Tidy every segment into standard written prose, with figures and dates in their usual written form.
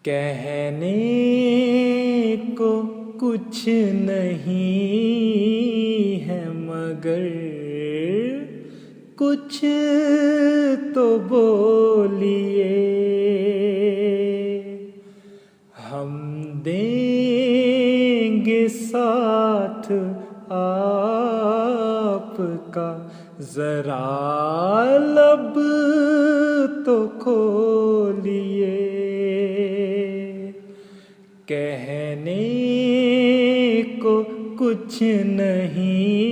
कहने को कुछ नहीं है मगर कुछ तो बोलिए। हम देंगे साथ आपका, जरा लब तो खोलिए। कहने को कुछ नहीं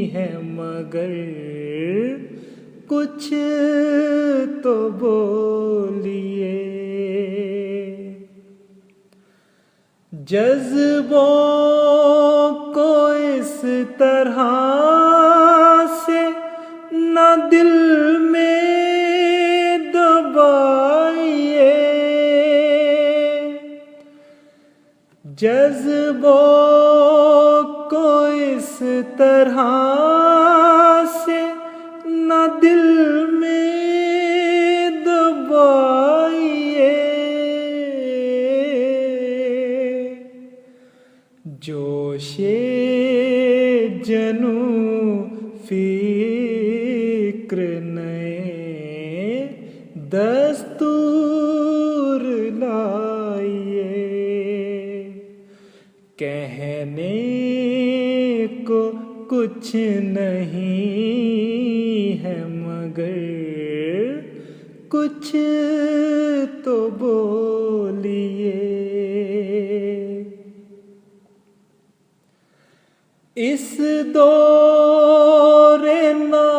है मगर कुछ तो बोलिए। जज्बों को इस तरह से न दिल में दबाइए। जज्बों को इस तरह से न दिल में दबाइए। जोशे जनू फिक्र नए दस्तूर लाइए। कहने को कुछ नहीं है मगर कुछ तो बोलिए। इस दौरे नामुराद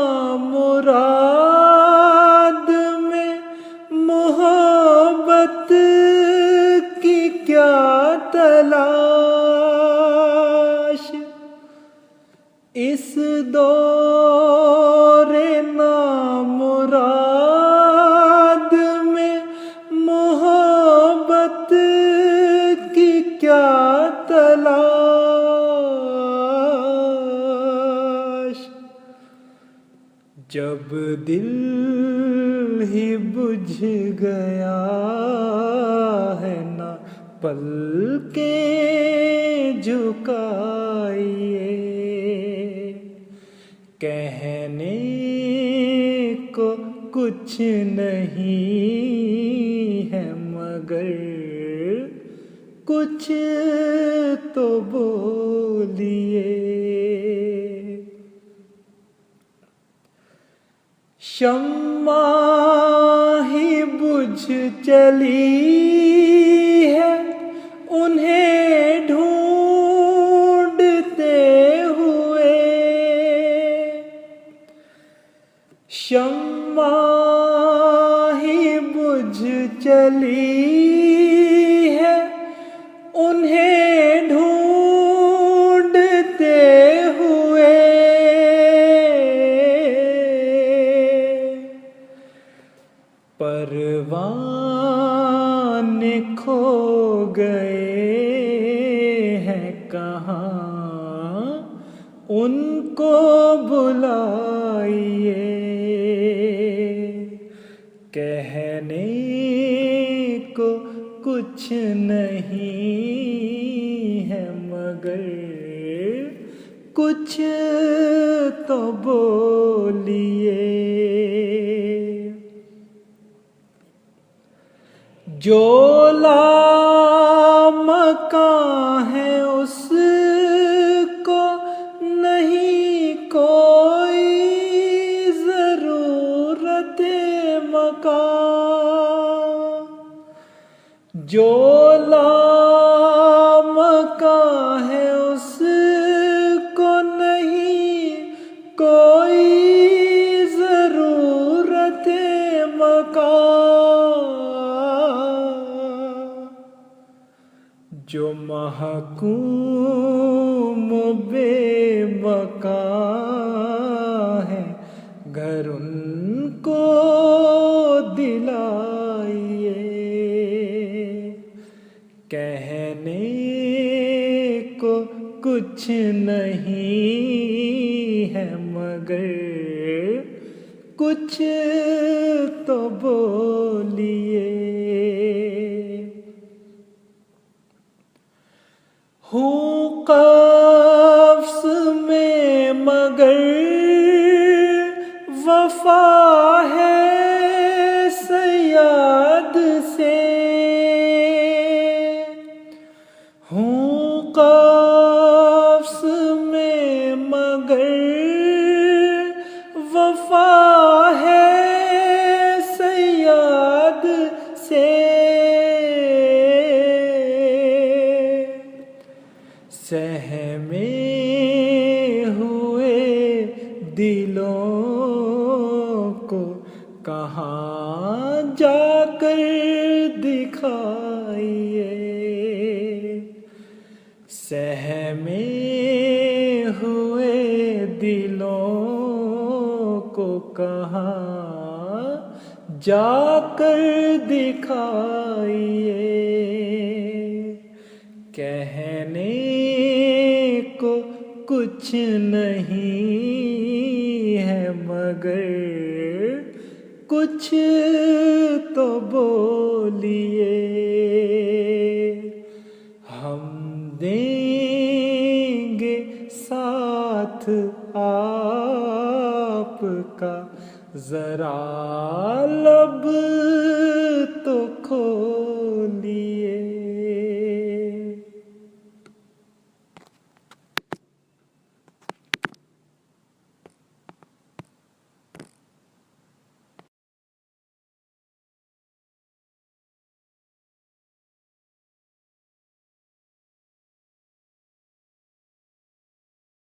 में मोहब्बत की क्या तलाश। इस दौरे नामुराद में मोहब्बत की क्या तलाश। जब दिल ही बुझ गया है ना पलकें झुकाइए। कहने को कुछ नहीं है मगर कुछ तो बोलिए। शम्मा ही बुझ चली है उन्हें ढूंढते हुए। शम्मा ही बुझ चली है उन्हें ढूंढते हुए। परवाने खो गए हैं कहाँ, उनको बुलाइए। कहने को कुछ नहीं है मगर कुछ तो बोलिए। जो लामकां है उसको नहीं कोई ज़रूरत मकान। जो लामकां है उसको नहीं कोई ज़रूरत मकान। जो महकूम बेमकान है घर उनको दिलाइए। कहने को कुछ नहीं है मगर कुछ तो बोलिए। है सयाद से हूँ कफ्स में मगर वफा है सयाद से सहमे हुए दिलों को कहाँ जाकर दिखाइए सहमे हुए दिलों को कहाँ जाकर दिखाइए कहने को कुछ नहीं है मगर कुछ तो बोलिए हम देंगे साथ आपका जरा लब